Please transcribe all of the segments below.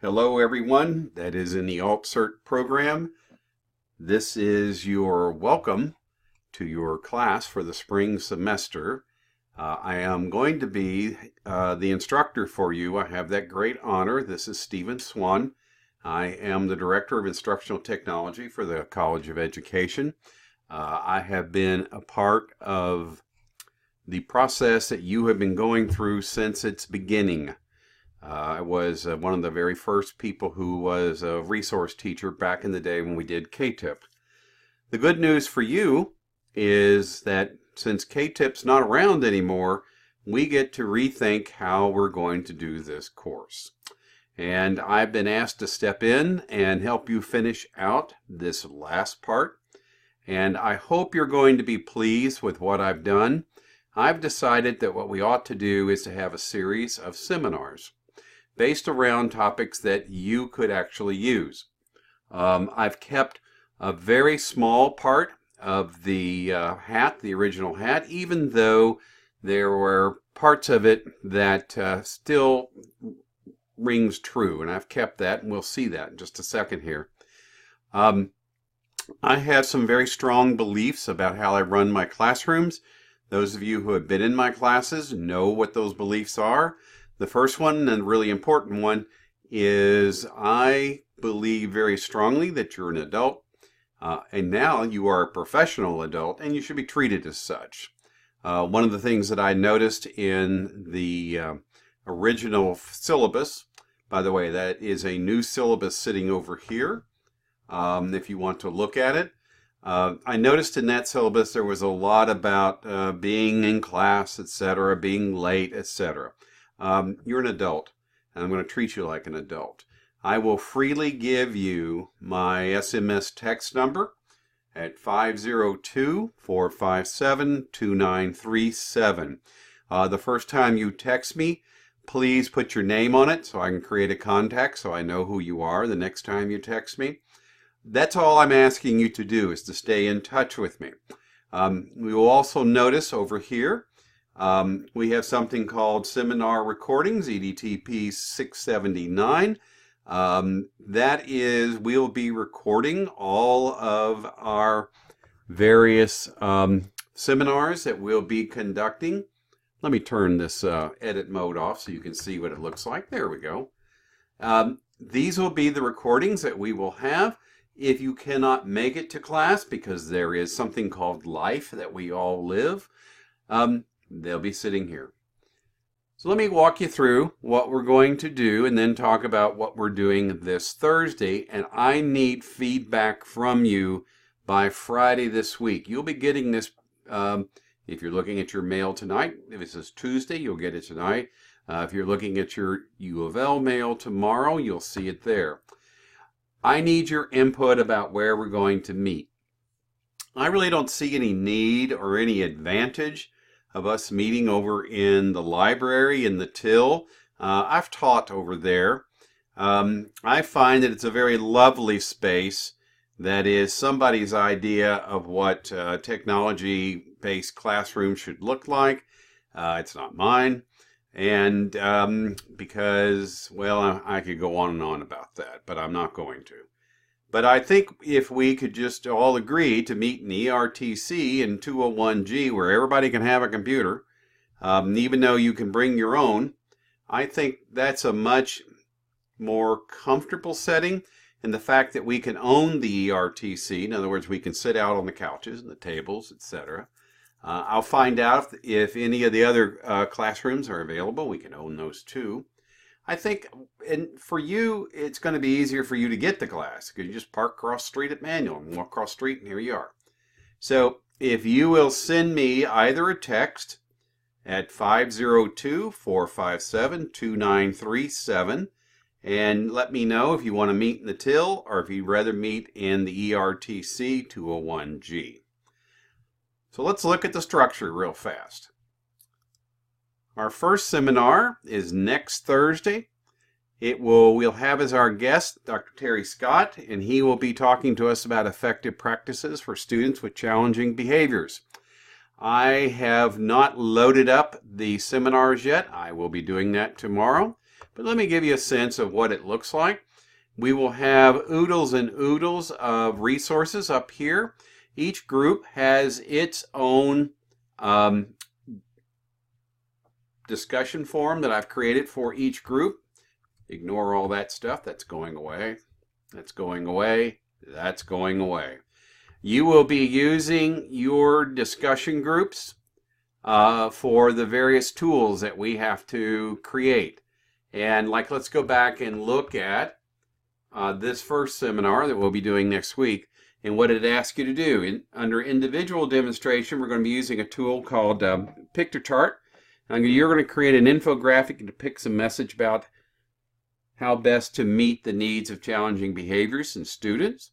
Hello everyone that is in the AltCert program. This is your welcome to your class for the spring semester. I am going to be the instructor for you. I have that great honor. This is Stephen Swan. I am the Director of Instructional Technology for the College of Education. I have been a part of the process that you have been going through since its beginning. I was one of the very first people who was a resource teacher back in the day when we did KTIP. The good news for you is that since KTIP's not around anymore, we get to rethink how we're going to do this course. And I've been asked to step in and help you finish out this last part. And I hope you're going to be pleased with what I've done. I've decided that what we ought to do is to have a series of seminars based around topics that you could actually use. I've kept a very small part of the the original hat, even though there were parts of it that still rings true, and I've kept that, and we'll see that in just a second here. I have some very strong beliefs about how I run my classrooms. Those of you who have been in my classes know what those beliefs are. The first one, and really important one, is I believe very strongly that you're an adult, and now you are a professional adult, and you should be treated as such. One of the things that I noticed in the original syllabus, by the way, that is a new syllabus sitting over here, if you want to look at it. I noticed in that syllabus there was a lot about being in class, etc., being late, etc. You're an adult, and I'm going to treat you like an adult. I will freely give you my SMS text number at 502-457-2937. The first time you text me, please put your name on it so I can create a contact so I know who you are the next time you text me. That's all I'm asking you to do, is to stay in touch with me. We will also notice over here we have something called Seminar Recordings, EDTP 679. That is, we'll be recording all of our various seminars that we'll be conducting. Let me turn this edit mode off so you can see what it looks like. There we go. These will be the recordings that we will have. If you cannot make it to class, because there is something called life that we all live, they'll be sitting here. So let me walk you through what we're going to do and then talk about what we're doing this Thursday. And I need feedback from you by Friday this week. You'll be getting this if you're looking at your mail tonight. If this is Tuesday, you'll get it tonight. If you're looking at your U of L mail tomorrow, you'll see it there. I need your input about where we're going to meet. I really don't see any need or any advantage of us meeting over in the library in the Till. I've taught over there. I find that it's a very lovely space that is somebody's idea of what technology-based classroom should look like. It's not mine. And because, well, I could go on and on about that, but I'm not going to. But I think if we could just all agree to meet in ERTC in 201G, where everybody can have a computer, even though you can bring your own, I think that's a much more comfortable setting. And the fact that we can own the ERTC, in other words, we can sit out on the couches and the tables, etc. I'll find out if any of the other classrooms are available. We can own those too. I think, and for you, it's going to be easier for you to get to class because you just park across the street at Manual and walk across the street and here you are. So if you will send me either a text at 502-457-2937 and let me know if you want to meet in the Till or if you'd rather meet in the ERTC 201G. So let's look at the structure real fast. Our first seminar is next Thursday. We'll have as our guest Dr. Terry Scott, and he will be talking to us about effective practices for students with challenging behaviors. I have not loaded up the seminars yet. I will be doing that tomorrow. but let me give you a sense of what it looks like. We will have oodles and oodles of resources up here. Each group has its own discussion forum that I've created for each group. Ignore all that stuff. That's going away. That's going away. That's going away. You will be using your discussion groups for the various tools that we have to create. And let's go back and look at this first seminar that we'll be doing next week and what it asks you to do. Under individual demonstration, we're going to be using a tool called Picture Chart. You're going to create an infographic and depict some message about how best to meet the needs of challenging behaviors in students.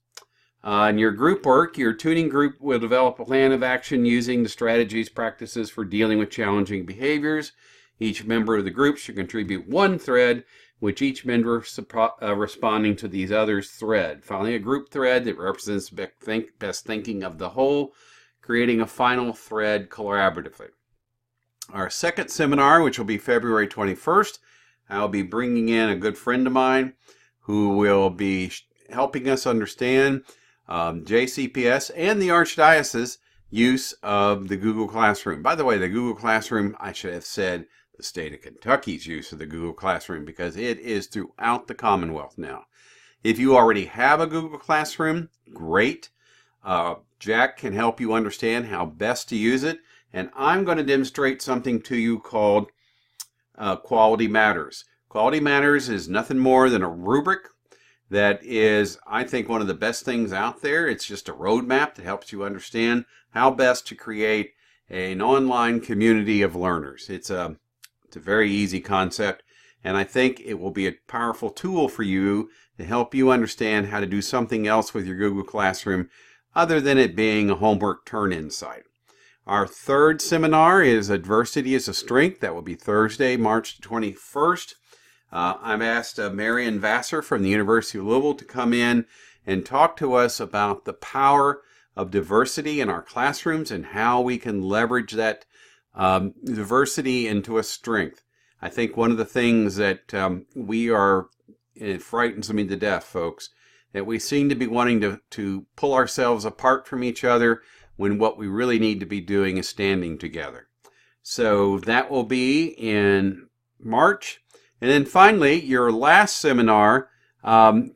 In your group work, your tuning group will develop a plan of action using the strategies, practices for dealing with challenging behaviors. Each member of the group should contribute one thread, which each member responding to these others' thread. Finally, a group thread that represents best thinking of the whole, creating a final thread collaboratively. Our second seminar, which will be February 21st, I'll be bringing in a good friend of mine who will be helping us understand JCPS and the Archdiocese use of the Google Classroom. By the way, the Google Classroom, I should have said the state of Kentucky's use of the Google Classroom, because it is throughout the Commonwealth now. If you already have a Google Classroom, great. Jack can help you understand how best to use it. And I'm going to demonstrate something to you called Quality Matters. Quality Matters is nothing more than a rubric that is, I think, one of the best things out there. It's just a roadmap that helps you understand how best to create an online community of learners. It's a very easy concept, and I think it will be a powerful tool for you to help you understand how to do something else with your Google Classroom other than it being a homework turn-in site. Our third seminar is Adversity is a Strength. That will be Thursday, March 21st. I've asked Marion Vassar from the University of Louisville to come in and talk to us about the power of diversity in our classrooms and how we can leverage that diversity into a strength. I think one of the things that it frightens me to death, folks, that we seem to be wanting to pull ourselves apart from each other when what we really need to be doing is standing together. So that will be in March. And then finally, your last seminar,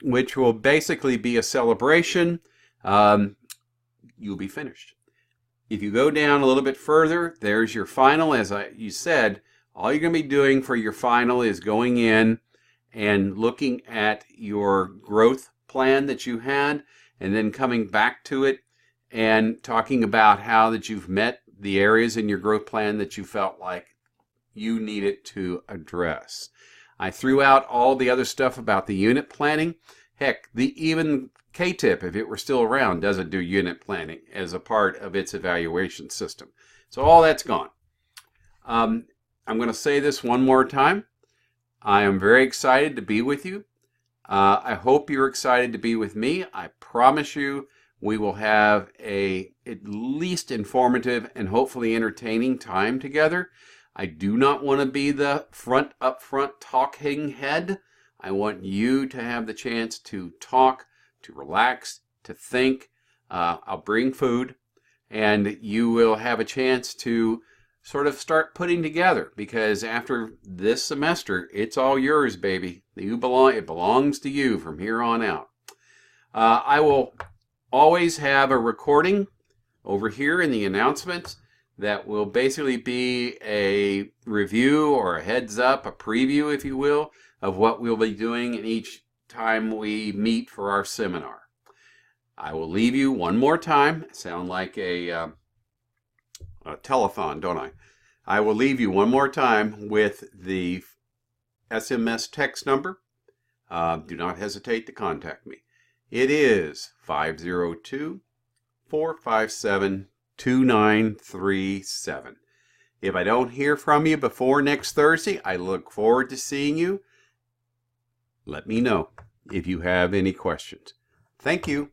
which will basically be a celebration, you'll be finished. If you go down a little bit further, there's your final. As you said, all you're going to be doing for your final is going in and looking at your growth plan that you had, and then coming back to it and talking about how that you've met the areas in your growth plan that you felt like you needed to address. I threw out all the other stuff about the unit planning. Heck, even K-TIP, if it were still around, doesn't do unit planning as a part of its evaluation system. So all that's gone. I'm going to say this one more time. I am very excited to be with you. I hope you're excited to be with me. I promise you we will have at least informative and hopefully entertaining time together. I do not want to be the up front talking head. I want you to have the chance to talk, to relax, to think. I'll bring food, and you will have a chance to sort of start putting together, because after this semester, it's all yours, baby. It belongs to you from here on out. I will always have a recording over here in the announcements that will basically be a review or a heads up, a preview, if you will, of what we'll be doing in each time we meet for our seminar. I will leave you one more time. I sound like a telethon, don't I? I will leave you one more time with the SMS text number. Do not hesitate to contact me. It is 502-457-2937. If I don't hear from you before next Thursday, I look forward to seeing you. Let me know if you have any questions. Thank you.